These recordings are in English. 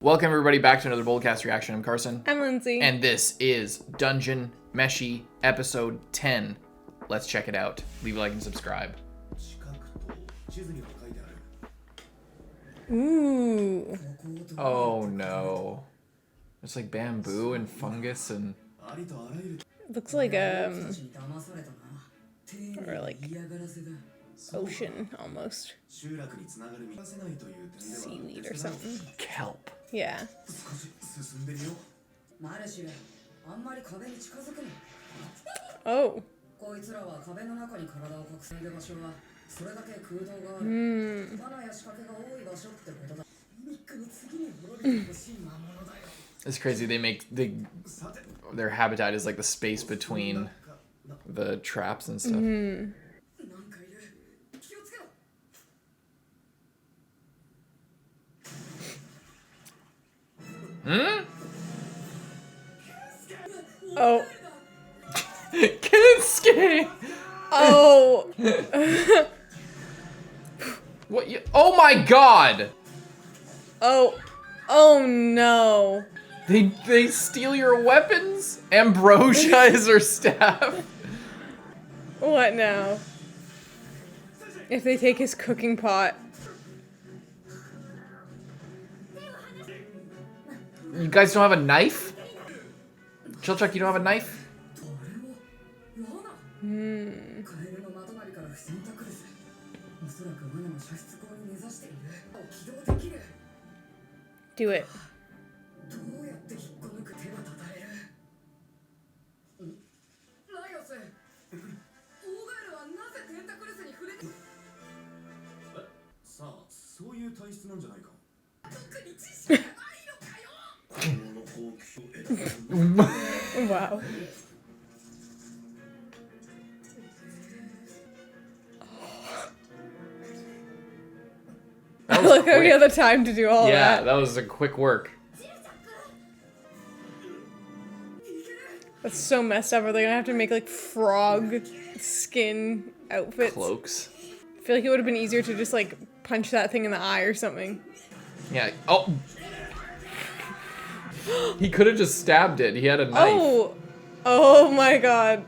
Welcome everybody back to another Boldcast reaction. I'm Carson. I'm Lindsay. And this is Dungeon Meshi episode 10. Let's check it out. Leave a like and subscribe. Ooh. Oh no. It's like bamboo and fungus and... It looks like or like ocean almost. Seaweed or something. Kelp. Yeah. Oh. It's crazy. Their habitat is like the space between the traps and stuff. Oh. Kensuke! Oh. What? Oh my god! Oh. Oh no. They steal your weapons? Ambrosia is her staff. What now? If they take his cooking pot. You guys don't have a knife? Chillchuck, you don't have a knife? Do it. Wow. Look how we had the time to do all that. Yeah, that was a quick work. That's so messed up. Are they gonna have to make like frog skin outfits? Cloaks. I feel like it would have been easier to just like punch that thing in the eye or something. Yeah. Oh. He could have just stabbed it. He had a knife. Oh. Oh my god.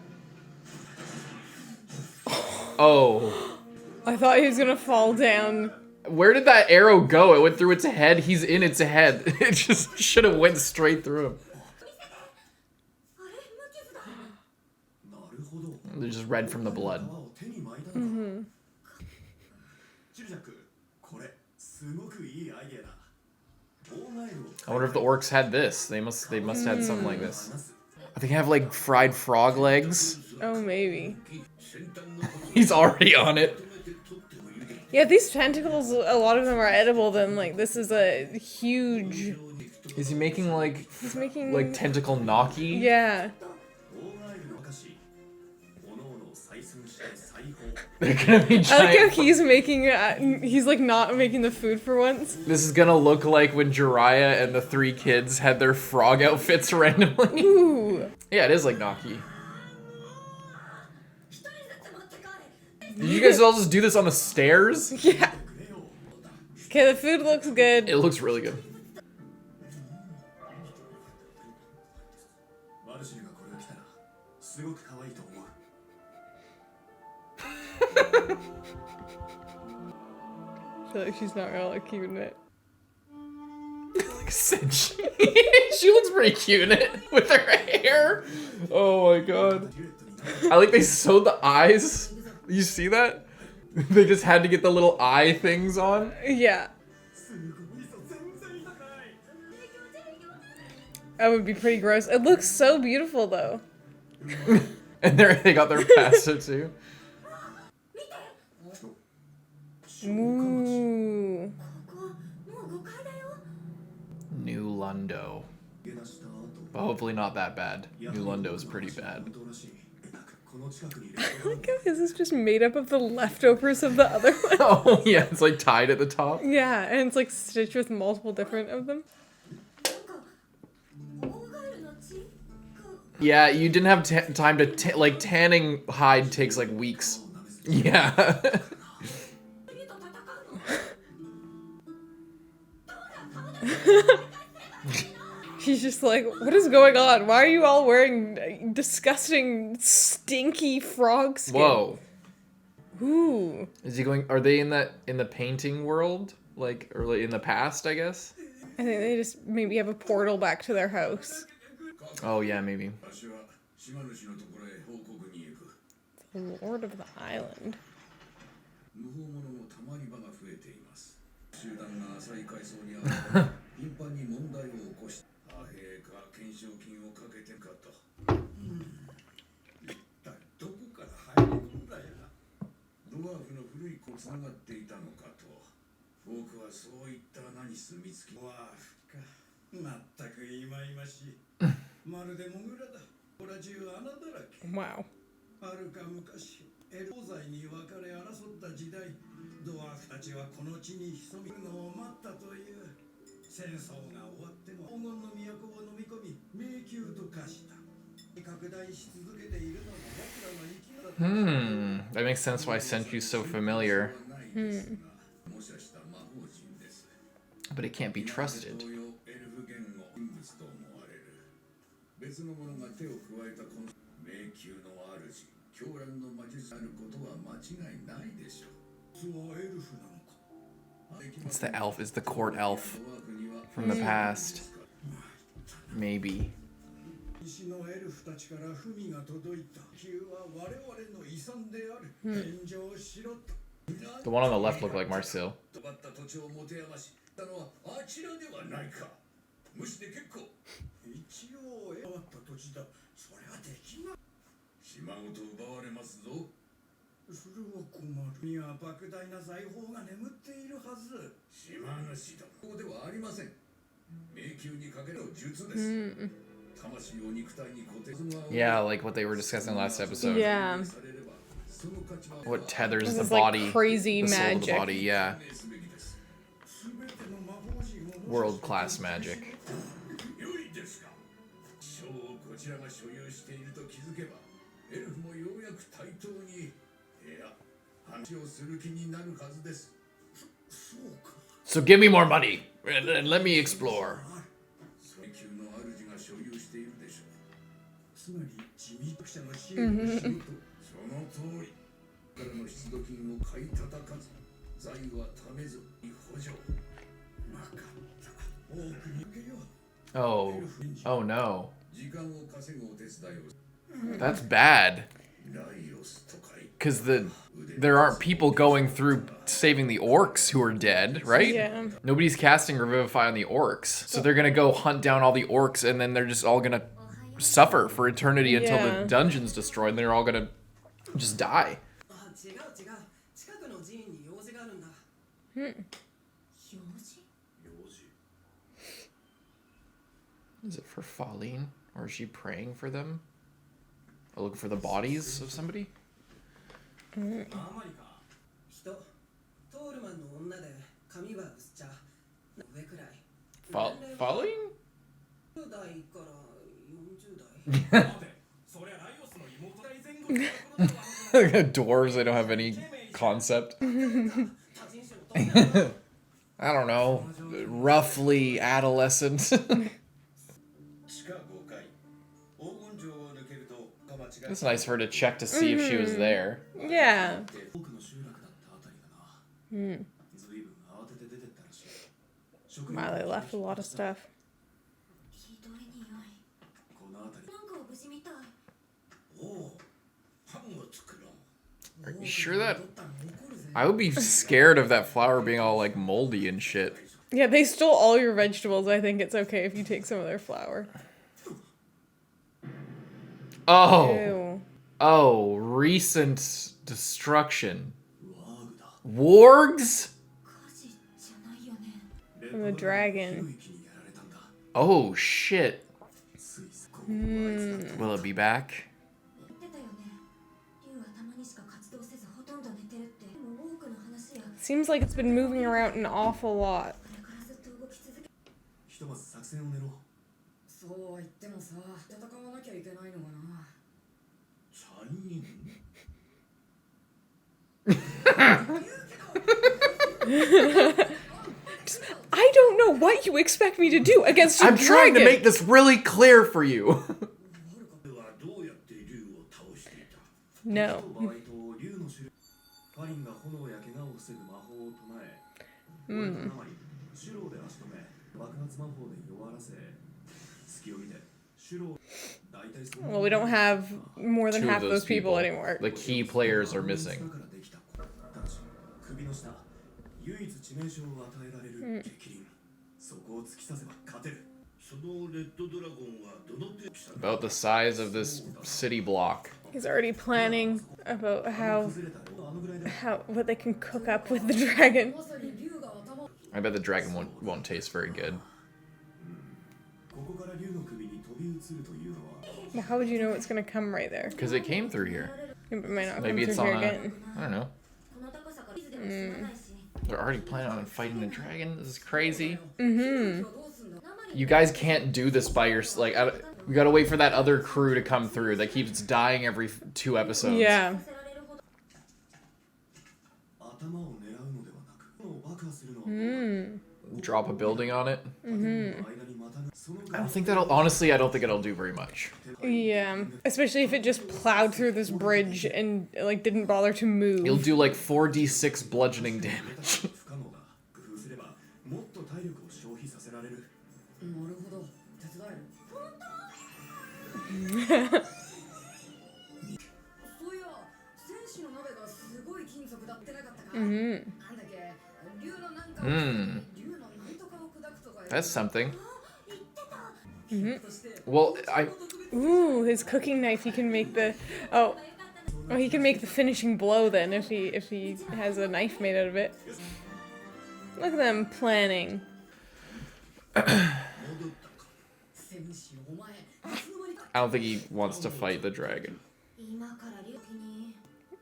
Oh. I thought he was gonna fall down. Where did that arrow go? It went through its head. He's in its head. It just should have went straight through him. They're just red from the blood. I wonder if the orcs had this. They must have had something like this. I think I have like fried frog legs. Oh, maybe. He's already on it. Yeah, these tentacles, a lot of them are edible then. Like, this is a huge... Is he making like... He's making... like tentacle gnocchi? Yeah. They're gonna be giant. I like how he's making, he's like not making the food for once. This is gonna look like when Jiraiya and the three kids had their frog outfits randomly. Ooh. Yeah, it is like gnocchi. Did you guys all just do this on the stairs? Yeah. Okay, the food looks good. It looks really good. I feel like she's not really cute in it. Like Senshi. She looks pretty cute in it with her hair. Oh my god. I like they sewed the eyes. You see that? They just had to get the little eye things on. Yeah. That would be pretty gross. It looks so beautiful though. And they got their pasta too. Ooh. New Lundo. But hopefully not that bad. New Lundo is pretty bad. I like how this is just made up of the leftovers of the other one. Oh yeah, it's like tied at the top. Yeah, and it's like stitched with multiple different of them. Yeah, you didn't have time to like tanning hide takes like weeks. Yeah. He's just like, what is going on? Why are you all wearing disgusting, stinky frog skin? Whoa. Ooh. Is he going? Are they in the painting world, like, or like in the past? I guess. I think they just maybe have a portal back to their house. Oh yeah, maybe. The Lord of the Island. Wow. 東西に分かれ争った時代、ドワーフたちはこの地に潜むのを待ったという。戦争が終わっても黄金の都を飲み込み、迷宮と化した。拡大し続けているのも僕らの生き方。That makes sense why Senshi's so familiar. But it can't be trusted. 別の者が手を加えたこの迷宮の主、狂乱の魔術あることは間違いないでしょう。そうエルフなのか。It's the elf, is the court elf from the past. Maybe. 西のエルフたちから文が届いた。宮は我々の遺産である。返上しろと。 The one on the left looked like Marcel. 土地を持て余したのはあちらではないか。無視で結構。一応終わった土地だ。それはできない。島ごと奪われますぞ。それは困る。には莫大な財宝が眠っているはず。島主だ。ここではありません。迷宮にかける術です。魂を肉体に固定。Yeah, like what they were discussing last episode. Yeah. What tethers This the is like body, crazy the soul of the magic. body, yeah. World-class magic. こちらが所有していると気づけば、エルフもようやく対等に、いや、話をする気になるはずです。そうか。So give me more money and let me explore. 迷宮の主が所有しているでしょう。つまり地味者の支援をしろと、その通り。からの出土品を買い叩かず、財はためずに補助。なかった。多くに受けよう。 Oh, oh no. 時間を稼ぐお手伝いを。 That's bad. Because there aren't people going through saving the orcs who are dead, right? Yeah. Nobody's casting Revivify on the orcs. So they're going to go hunt down all the orcs and then they're just all going to suffer for eternity until the dungeon's destroyed and they're all going to just die. Is it for Falling? Or is she praying for them? Or looking for the bodies of somebody? Falling? Dwarves, they don't have any concept. I don't know. Roughly adolescent. It's nice for her to check to see if she was there. Yeah. Wow, they left a lot of stuff. Are you sure that... I would be scared of that flower being all, like, moldy and shit. Yeah, they stole all your vegetables. I think it's okay if you take some of their flour. Oh. Ew. Oh, recent destruction. Wargs? From the dragon. Oh, shit. Will it be back? Seems like it's been moving around an awful lot. I don't know what you expect me to do against a I'm dragon. trying to make this really clear for you. はどうやって竜を倒していた No. 場合と竜の種類パリンが炎や怪我を防ぐ魔法を唱えこれと生にシュローで足止め爆発魔法で弱らせ隙を見てシュロー大体その Well, we don't have more than Two half of those people anymore. The key players are missing. からできたただし首の下唯一致命傷を与えられる激鱗そこを突き刺せば勝てるそのレッドドラゴンはどの程度 About the size of this city block. He's already planning about how what they can cook up with the dragon. まさに竜が頭 I bet the dragon won't taste very good. ここから竜の首に飛び移るというのは Well, how would you know it's gonna come right there? Because it came through here. It might not Maybe come it's through on here a... again. I don't know. They're already planning on fighting the dragon? This is crazy. You guys can't do this by your... Like, we gotta wait for that other crew to come through that keeps dying every 2 episodes. Yeah. 頭を狙うのではなく炎を爆破するのは Drop a building on it. 間にまたその I don't think that'll... Honestly, I don't think it'll do very much. Yeah. Especially if it just plowed through this bridge and like didn't bother to move. It'll do like 4d6 bludgeoning damage. 不可能だ工夫すればもっと体力を消費させられるなるほど手伝えるそういや戦士の鍋がすごい金属だってなかったかなんだっけ竜のなんか竜のなんとかを砕くとか That's something. Well, Ooh, his cooking knife. He can make the oh, he can make the finishing blow then if he has a knife made out of it. Look at them planning. I don't think he wants to fight the dragon.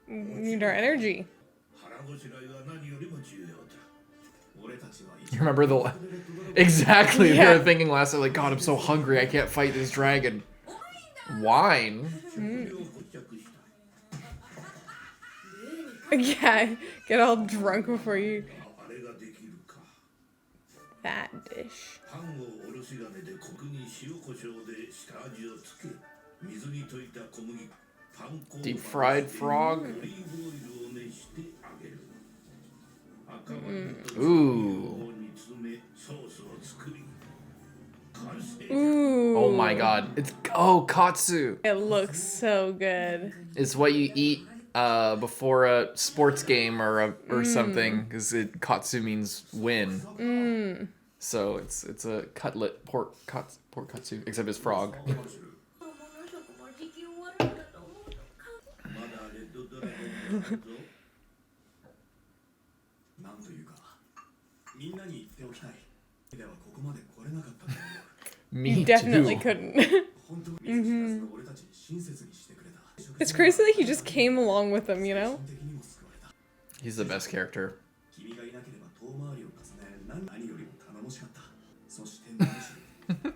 Need our energy. 腹ごしらえは何よりも重要だ俺たちは You remember the... Exactly, Yeah. they were thinking last night, like, God, I'm so hungry, I can't fight this dragon. Wine? Yeah, get all drunk before you. あれができるか That dish. パンをおろし金でコクに塩コショウで下味をつけ水に溶いた小麦パン粉を Deep fried frog? オリーブオイルを熱して揚げる赤ワインと Ooh. 煮詰めソースを作り完成 Ooh. Oh my god. It's... Oh, katsu. It looks so good. It's what you eat before a sports game or something, because katsu means win. So it's a cutlet, pork katsu, except it's frog. まだレッドドラゴンがいるぞなんというかみんなに言っておきたいではここまで来れなかったと思う Me You definitely too. couldn't. 本当に水知らずの俺たちに親切にしてくれた It's crazy that he just came along with them, you know? 的にも救われた He's the best character. 君がいなければ遠回りを重ね何よりも頼もしかったそして何しろ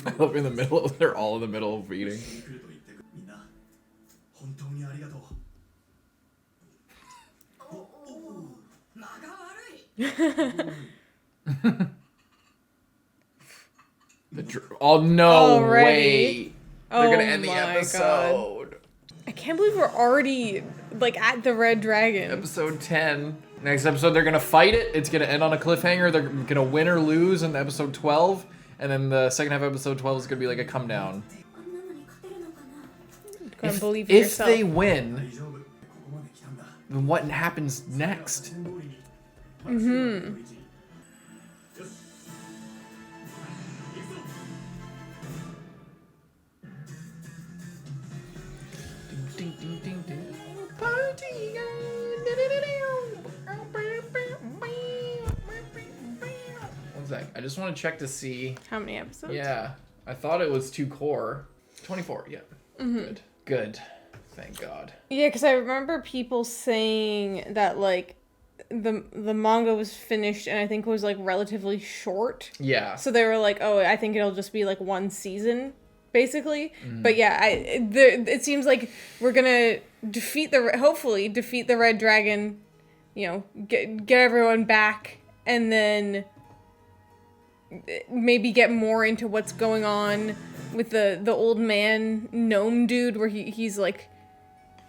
I love in the middle. They're all in the middle of eating. 来ると言ってくみんな本当にありがとう間が悪い Oh no! Already? Wait. They're gonna Oh end the my episode. I can't believe we're already like at the Red Dragon. Episode 10. Next episode, they're gonna fight it. It's gonna end on a cliffhanger. They're gonna win or lose in episode 12. And then the second half of episode 12 is gonna be like a come down. Gotta believe in If yourself. they win, 大丈夫ここまで来たんだ then what happens next? 宣言通りによし行くぞ One sec. I just want to check to see. How many episodes? Yeah, I thought it was 2 core. 24. Yeah. Good. Good. Thank God. Yeah, because I remember people saying that like the manga was finished and I think it was like relatively short. Yeah. So they were like, "Oh, I think it'll just be like one season, basically." But yeah, it seems like we're gonna hopefully defeat the Red Dragon, you know, get everyone back, and then maybe get more into what's going on with the old man gnome dude, where he's like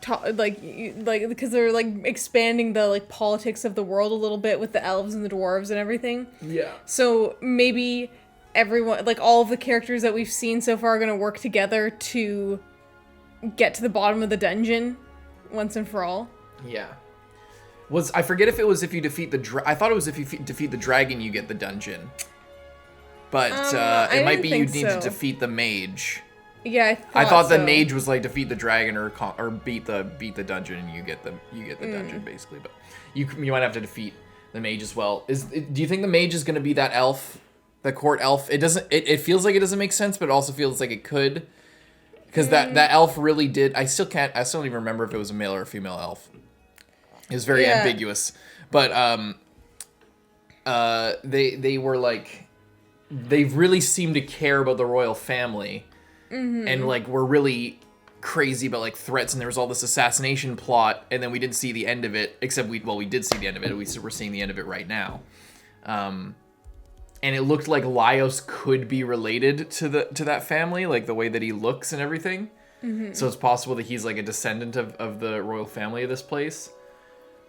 because they're like expanding the like politics of the world a little bit with the elves and the dwarves and everything. Yeah. So maybe everyone, like all of the characters that we've seen so far, are gonna work together to get to the bottom of the dungeon once and for all. Yeah. I forget if it was if you defeat the I thought it was if you defeat the dragon you get the dungeon. But it might be you need to defeat the mage. Yeah, I thought the mage was like defeat the dragon or beat the dungeon and you get the dungeon basically. But you might have to defeat the mage as well. Do you think the mage is going to be that elf, the court elf? It feels like it doesn't make sense, but it also feels like it could, because that elf really did. I still don't even remember if it was a male or a female elf. It was very ambiguous, but they were like, they really seemed to care about the royal family. And like we're really crazy about like threats, and there was all this assassination plot, and then we didn't see the end of it, except we did see the end of it. We're seeing the end of it right now, and it looked like Laios could be related to that family, like the way that he looks and everything. So it's possible that he's like a descendant of the royal family of this place.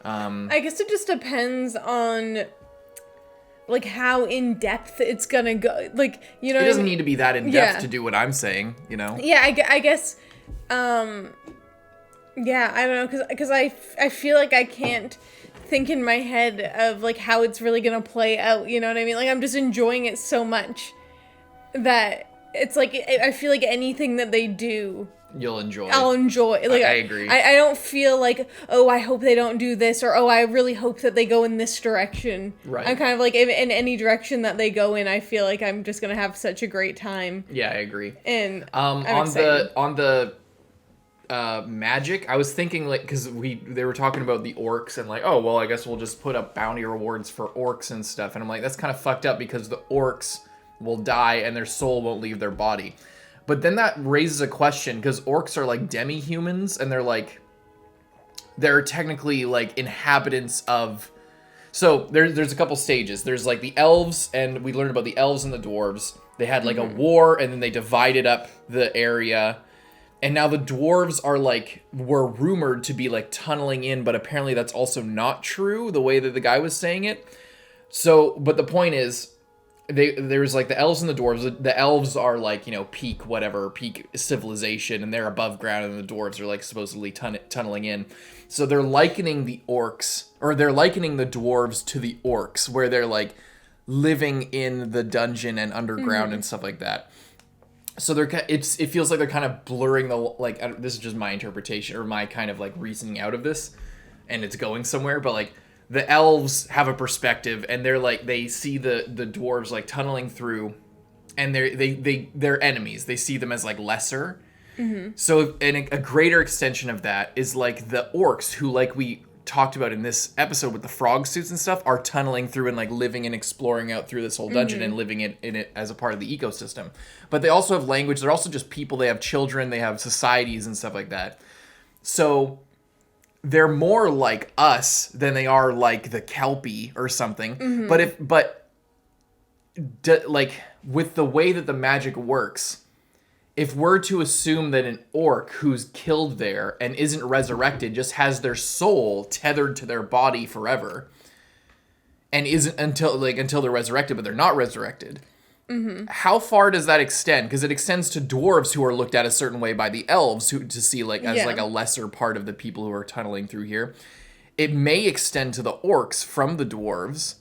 I guess it just depends on like how in depth it's gonna go, like, you know, it doesn't need to be that in depth to do what I'm saying, you know. Yeah, I guess yeah, I don't know, because I feel like I can't think in my head of like how it's really gonna play out, you know what I mean? Like, I'm just enjoying it so much that it's like I feel like anything that they do, you'll enjoy. I'll enjoy. Like, I agree. I don't feel like, oh, I hope they don't do this, or oh, I really hope that they go in this direction. Right. I'm kind of like, in any direction that they go in, I feel like I'm just gonna have such a great time. Yeah, I agree. And on the magic, I was thinking, like, because they were talking about the orcs and like, oh well, I guess we'll just put up bounty rewards for orcs and stuff, and I'm like, that's kind of fucked up because the orcs will die and their soul won't leave their body. But then that raises a question, because orcs are like demi-humans, and they're technically like inhabitants of... So there's a couple stages. There's like the elves, and we learned about the elves and the dwarves. They had like a war, and then they divided up the area. And now the dwarves were rumored to be like tunneling in, but apparently that's also not true, the way that the guy was saying it. So, but the point is, there's like the elves and the dwarves. The elves are like, you know, peak civilization, and they're above ground, and the dwarves are like supposedly tunneling in. So they're likening the orcs, or they're likening the dwarves to the orcs, where they're like living in the dungeon and underground and stuff like that. So it feels like they're kind of blurring the, like, this is just my interpretation or my kind of like reasoning out of this, and it's going somewhere, but like, the elves have a perspective, and they're like, they see the dwarves like tunneling through, and they're enemies. They see them as like lesser. So, and a greater extension of that is like the orcs, who, like we talked about in this episode with the frog suits and stuff, are tunneling through and like living and exploring out through this whole dungeon and living in it as a part of the ecosystem. But they also have language. They're also just people. They have children. They have societies and stuff like that. So they're more like us than they are like the Kelpie or something. But like with the way that the magic works, if we're to assume that an orc who's killed there and isn't resurrected just has their soul tethered to their body forever, and isn't until they're resurrected, but they're not resurrected. How far does that extend? Because it extends to dwarves, who are looked at a certain way by the elves, who to see like as like a lesser part of the people who are tunneling through here. It may extend to the orcs from the dwarves,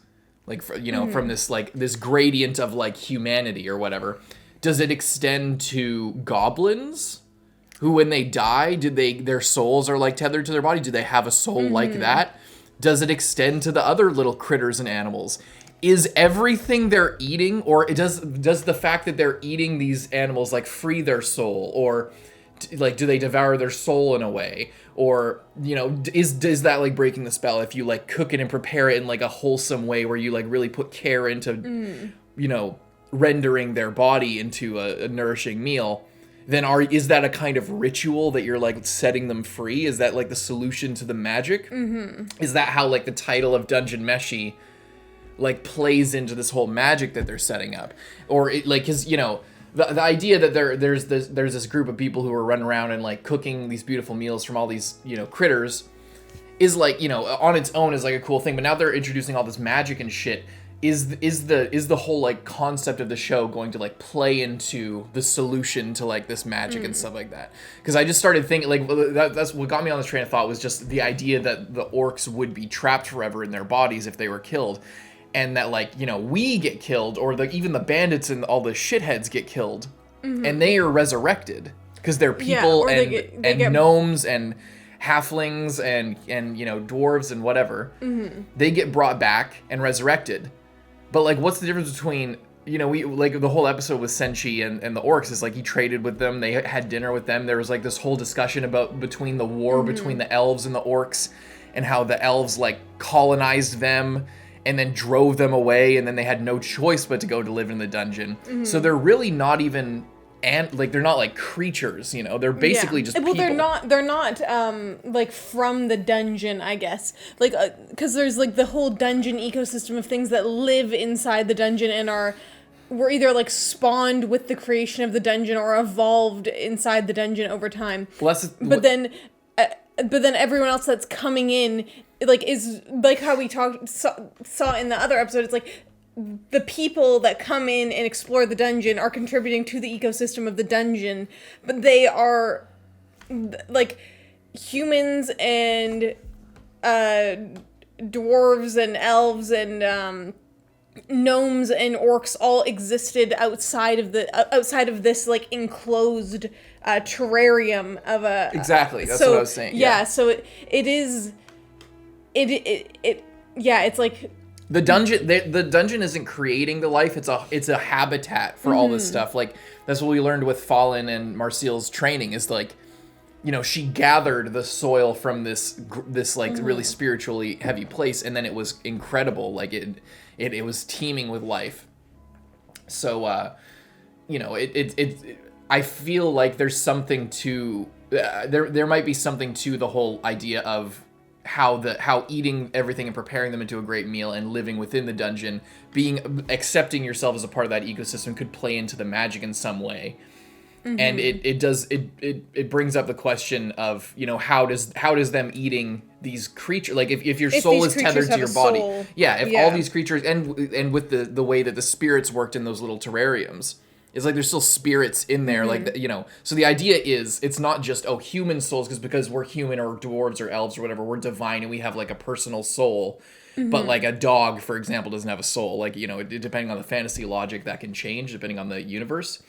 like, from this like this gradient of like humanity or whatever. Does it extend to goblins, who when they die, their souls are like tethered to their body? Do they have a soul like that? Does it extend to the other little critters and animals? Is everything they're eating, or does the fact that they're eating these animals like free their soul, or like do they devour their soul in a way, or is that like breaking the spell if you like cook it and prepare it in like a wholesome way where you like really put care into rendering their body into a nourishing meal? Then is that a kind of ritual that you're like setting them free? Is that like the solution to the magic? Is that how like the title of Dungeon Meshi like plays into this whole magic that they're setting up, or it, like, because you know the idea that there's this group of people who are running around and like cooking these beautiful meals from all these, you know, critters is like, you know, on its own is like a cool thing, but now they're introducing all this magic and shit. Is the whole like concept of the show going to like play into the solution to like this magic and stuff like that? Because I just started thinking like that's what got me on this train of thought, was just the idea that the orcs would be trapped forever in their bodies if they were killed, and that like, you know, we get killed, or like even the bandits and all the shitheads get killed, and they are resurrected because they're people they get gnomes and halflings and you know, dwarves and whatever. They get brought back and resurrected. But like, what's the difference between, you know, we like the whole episode with Senshi and the orcs is like he traded with them, they had dinner with them. There was like this whole discussion about between the war between the elves and the orcs, and how the elves like colonized them and then drove them away, and then they had no choice but to go to live in the dungeon. So they're really not even, and like they're not like creatures, you know, they're basically just people. They're not like from the dungeon, I guess, like because there's like the whole dungeon ecosystem of things that live inside the dungeon and were either like spawned with the creation of the dungeon or evolved inside the dungeon over time. But then everyone else that's coming in like is like how we saw in the other episode. It's like the people that come in and explore the dungeon are contributing to the ecosystem of the dungeon, but they are like humans and dwarves and elves and gnomes and orcs all existed outside of this like enclosed terrarium of a exactly. That's what I was saying. Yeah. So it is it's like. The dungeon isn't creating the life. It's a habitat for all this stuff. Like that's what we learned with Fallen and Marcial's training, is like, you know, she gathered the soil from this like really spiritually heavy place, and then it was incredible. Like it was teeming with life. So you know, I feel like there's something to there might be something to the whole idea of how eating everything and preparing them into a great meal and living within the dungeon, accepting yourself as a part of that ecosystem, could play into the magic in some way. And it brings up the question of, you know, how does them eating these creatures, like if your soul is tethered to your body, all these creatures, and with the way that the spirits worked in those little terrariums, it's like there's still spirits in there, like, you know. So the idea is it's not just human souls, because we're human or dwarves or elves or whatever, we're divine and we have like a personal soul. But like a dog, for example, doesn't have a soul. Like, you know, depending on the fantasy logic, that can change depending on the universe.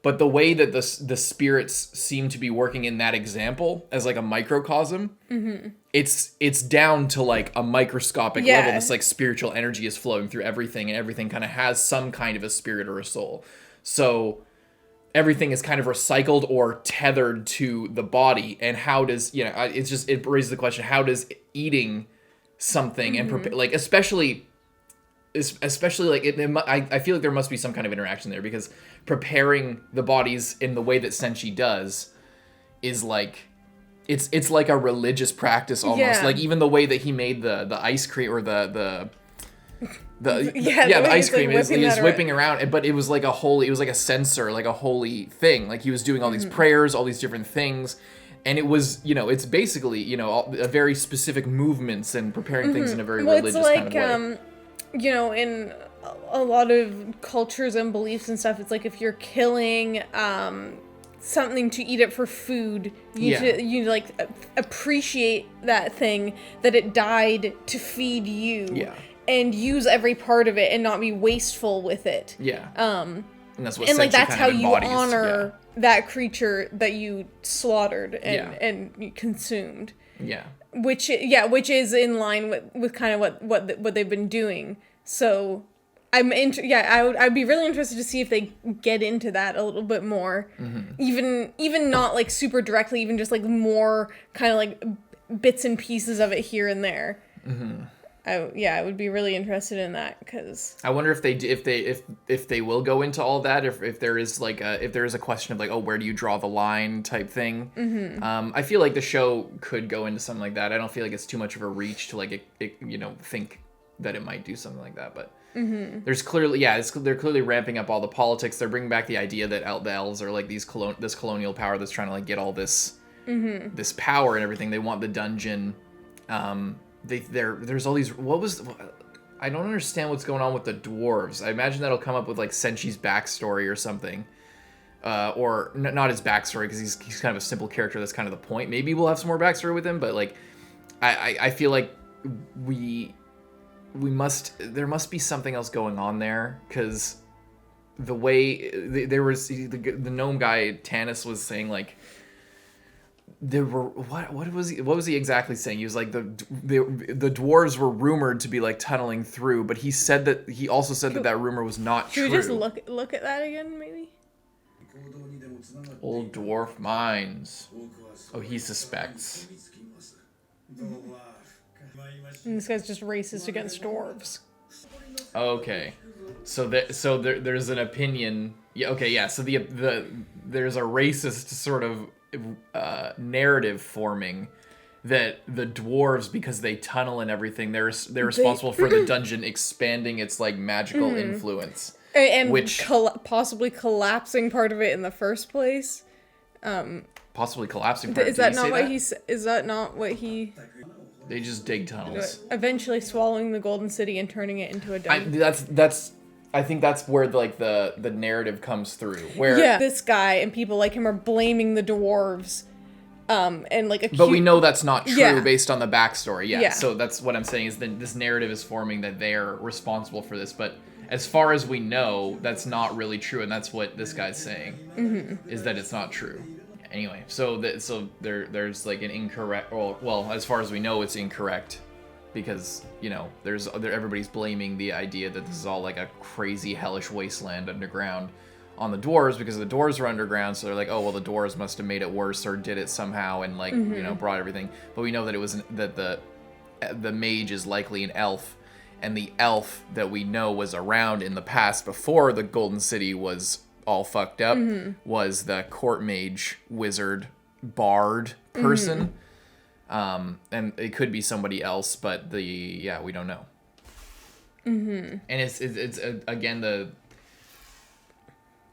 But the way that the spirits seem to be working in that example as like a microcosm, it's down to like a microscopic level. This like spiritual energy is flowing through everything, and everything kind of has some kind of a spirit or a soul. So everything is kind of recycled or tethered to the body. And how does, you know, it raises the question, how does eating something and like, especially like I feel like there must be some kind of interaction there, because preparing the bodies in the way that Senshi does is like, it's like a religious practice almost. Like even the way that he made the ice cream, or the ice cream is he was whipping around, but it was like it was like a censer, like a holy thing. Like he was doing all these prayers, all these different things, and it was, you know, it's basically, you know, a very specific movements and preparing things in a very religious kind of way. You know, in a lot of cultures and beliefs and stuff, it's like if you're killing something to eat it for food, you like appreciate that thing, that it died to feed you. Yeah. And use every part of it and not be wasteful with it. Yeah. And that's what, and like that's how you honor that creature that you slaughtered and you consumed. Yeah. Which is in line with kind of what they've been doing. So I'd be really interested to see if they get into that a little bit more. Even not like super directly, even just like more kind of like bits and pieces of it here and there. I would be really interested in that, because I wonder if they will go into all that, if there is like a question of like, oh, where do you draw the line type thing. I feel like the show could go into something like that. I don't feel like it's too much of a reach to like you know, think that it might do something like that. But there's clearly, they're clearly ramping up all the politics. They're bringing back the idea that the elves are like this colonial power that's trying to like get all this this power and everything. They want the dungeon. There's all these. I don't understand what's going on with the dwarves. I imagine that'll come up with like Senshi's backstory or something. Or not his backstory, because he's kind of a simple character. That's kind of the point. Maybe we'll have some more backstory with him, but like, I feel like there must be something else going on there, because the way there was the gnome guy Tanis was saying, like, there were what was he exactly saying? He was like the dwarves were rumored to be like tunneling through, but he also said that rumor was not true. Should we just look at that again, maybe? Old dwarf mines. Oh, he suspects. And this guy's just racist against dwarves. Okay, so there's an opinion. Yeah. Okay. Yeah. So there's a racist sort of narrative forming that the dwarves, because they tunnel and everything, they're responsible for the dungeon expanding its like magical influence. And possibly collapsing part of it in the first place. Possibly collapsing part. Is that not what he? Is that not what he? They just dig tunnels. Eventually swallowing the Golden City and turning it into a dungeon. I think that's where like the narrative comes through. Where this guy and people like him are blaming the dwarves, and like. But we know that's not true based on the backstory. Yeah. So that's what I'm saying is that this narrative is forming that they're responsible for this, but. As far as we know, that's not really true, and that's what this guy's saying, is that it's not true. Anyway, so there's like an incorrect, well, as far as we know, it's incorrect, because, you know, everybody's blaming the idea that this is all like a crazy hellish wasteland underground on the dwarves, because the dwarves are underground, so they're like, oh, well, the dwarves must have made it worse or did it somehow and like, you know, brought everything. But we know that it was that the mage is likely an elf. And the elf that we know was around in the past before the Golden City was all fucked up was the court mage, wizard, bard person. And it could be somebody else, but we don't know. And it's again, the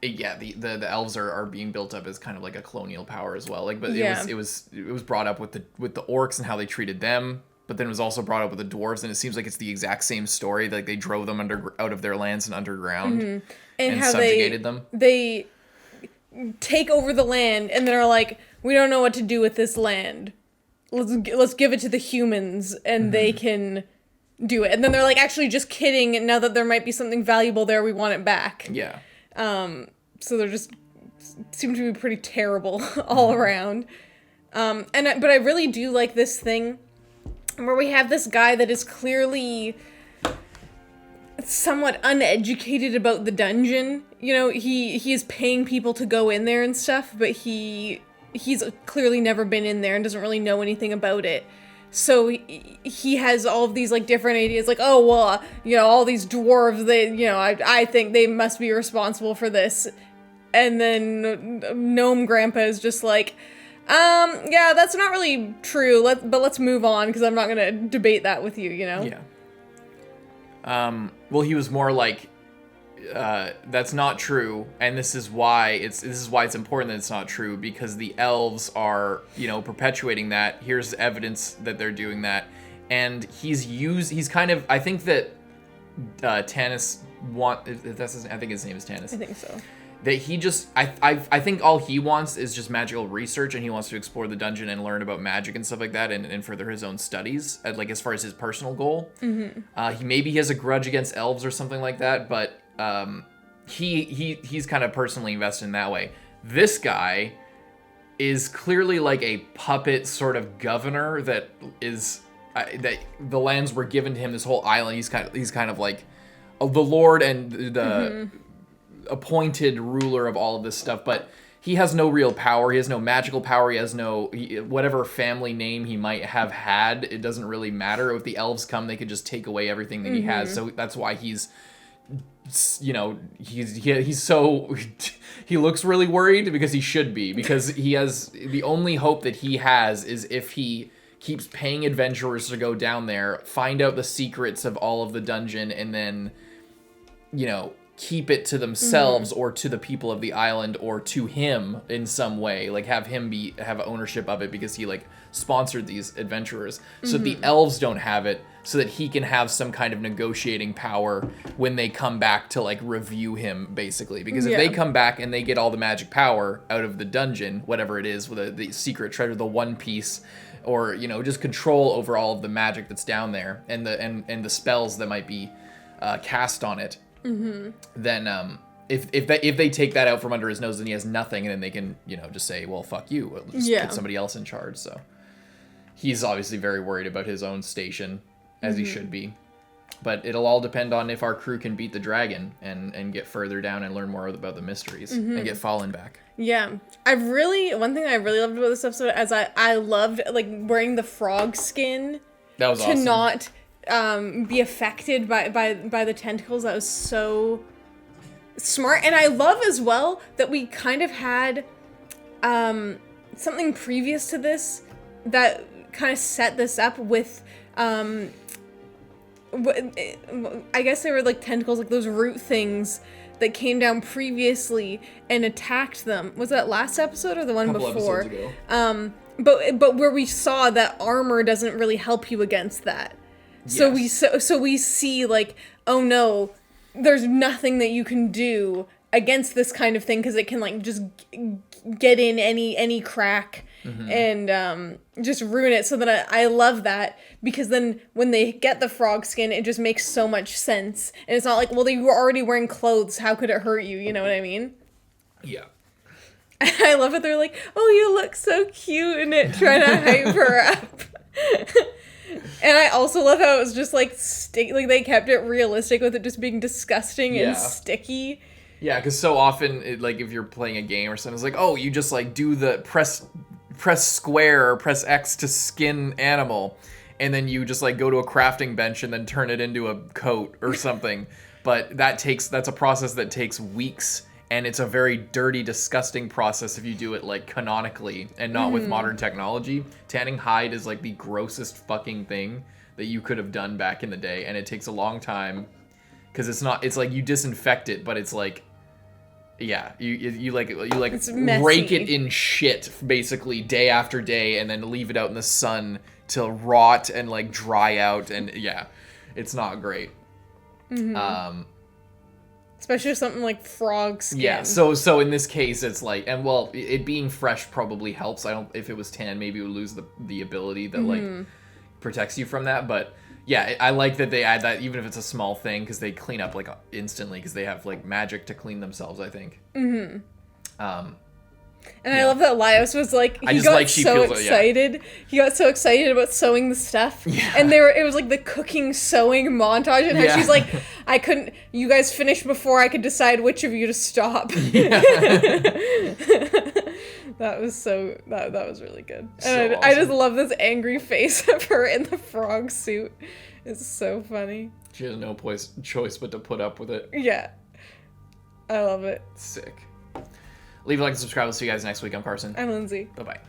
elves are being built up as kind of like a colonial power as well. Like, but it was brought up with the orcs and how they treated them. But then it was also brought up with the dwarves, and it seems like it's the exact same story. Like they drove them out of their lands and underground, and how subjugated them. They take over the land, and they're like, "We don't know what to do with this land. Let's give it to the humans, and they can do it." And then they're like, "Actually, just kidding. Now that there might be something valuable there, we want it back." Yeah. So they're just seem to be pretty terrible all around. But I really do like this thing. Where we have this guy that is clearly somewhat uneducated about the dungeon. You know, he is paying people to go in there and stuff, but he's clearly never been in there and doesn't really know anything about it. So he has all of these like different ideas, like, oh well, you know, all these dwarves, I think they must be responsible for this. And then Gnome Grandpa is just like, yeah, that's not really true. But let's move on, because I'm not gonna debate that with you, you know? Yeah. Well, he was more like, that's not true, and this is why it's important that it's not true, because the elves are, you know, perpetuating that. Here's evidence that they're doing that, and he's kind of, I think that Tanis I think his name is Tanis. I think so. That he just, I think all he wants is just magical research, and he wants to explore the dungeon and learn about magic and stuff like that, and further his own studies, like as far as his personal goal. He has a grudge against elves or something like that, but he's kind of personally invested in that way. This guy is clearly like a puppet sort of governor that is that the lands were given to him. This whole island, he's kind of like the lord and the appointed ruler of all of this stuff, but he has no real power. He has no magical power. He has whatever family name he might have had. It doesn't really matter. If the elves come, they could just take away everything that he has. So that's why he's, you know, he's so he looks really worried, because he should be, because he has the only hope that he has is if he keeps paying adventurers to go down there, find out the secrets of all of the dungeon, and then, you know, keep it to themselves or to the people of the island or to him in some way, like have him have ownership of it because he like sponsored these adventurers, so that the elves don't have it, so that he can have some kind of negotiating power when they come back to like review him, basically. Because if they come back and they get all the magic power out of the dungeon, whatever it is, with the secret treasure, the One Piece, or, you know, just control over all of the magic that's down there and the spells that might be cast on it, then if they take that out from under his nose, then he has nothing, and then they can, you know, just say, well, fuck you, we'll just put somebody else in charge. So he's obviously very worried about his own station, as he should be. But it'll all depend on if our crew can beat the dragon and get further down and learn more about the mysteries and get Fallen back. Yeah. One thing I really loved about this episode is I loved like wearing the frog skin. That was awesome. To not be affected by the tentacles. That was so smart. And I love as well that we kind of had something previous to this that kind of set this up with I guess they were like tentacles, like those root things that came down previously and attacked them. Was that last episode or the one before? Episodes ago. But where we saw that armor doesn't really help you against that. So we see like, oh no, there's nothing that you can do against this kind of thing because it can like just get in any crack and just ruin it. So that I love that, because then when they get the frog skin, it just makes so much sense. And it's not like, well, you were already wearing clothes, how could it hurt you? You know what I mean? Yeah. I love it. They're like, oh, you look so cute in it, trying to hype her up. And I also love how it was just like like they kept it realistic with it just being disgusting and sticky. Yeah, because so often, like if you're playing a game or something, it's like, oh, you just like do the press square or press X to skin animal, and then you just like go to a crafting bench and then turn it into a coat or something. But that's a process that takes weeks. And it's a very dirty, disgusting process if you do it, like, canonically and not with modern technology. Tanning hide is, like, the grossest fucking thing that you could have done back in the day. And it takes a long time because it's like you disinfect it, but it's like, yeah, you rake it in shit, basically, day after day, and then leave it out in the sun to rot and, like, dry out. And, yeah, it's not great. Especially something like frog skin. Yeah, so in this case, it's like, and well, it being fresh probably helps. If it was tan, maybe it would lose the ability that like protects you from that. But yeah, I like that they add that, even if it's a small thing, because they clean up like instantly, because they have like magic to clean themselves, I think. And I love that Laios was like, he got so excited. He got so excited about sewing the stuff. Yeah. And it was like the cooking, sewing montage, and how she's like, you guys finished before I could decide which of you to stop. Yeah. That was that was really good. And I just love this angry face of her in the frog suit. It's so funny. She has no choice but to put up with it. Yeah. I love it. Sick. Leave a like and subscribe. We'll see you guys next week. I'm Carson. I'm Lindsay. Bye-bye.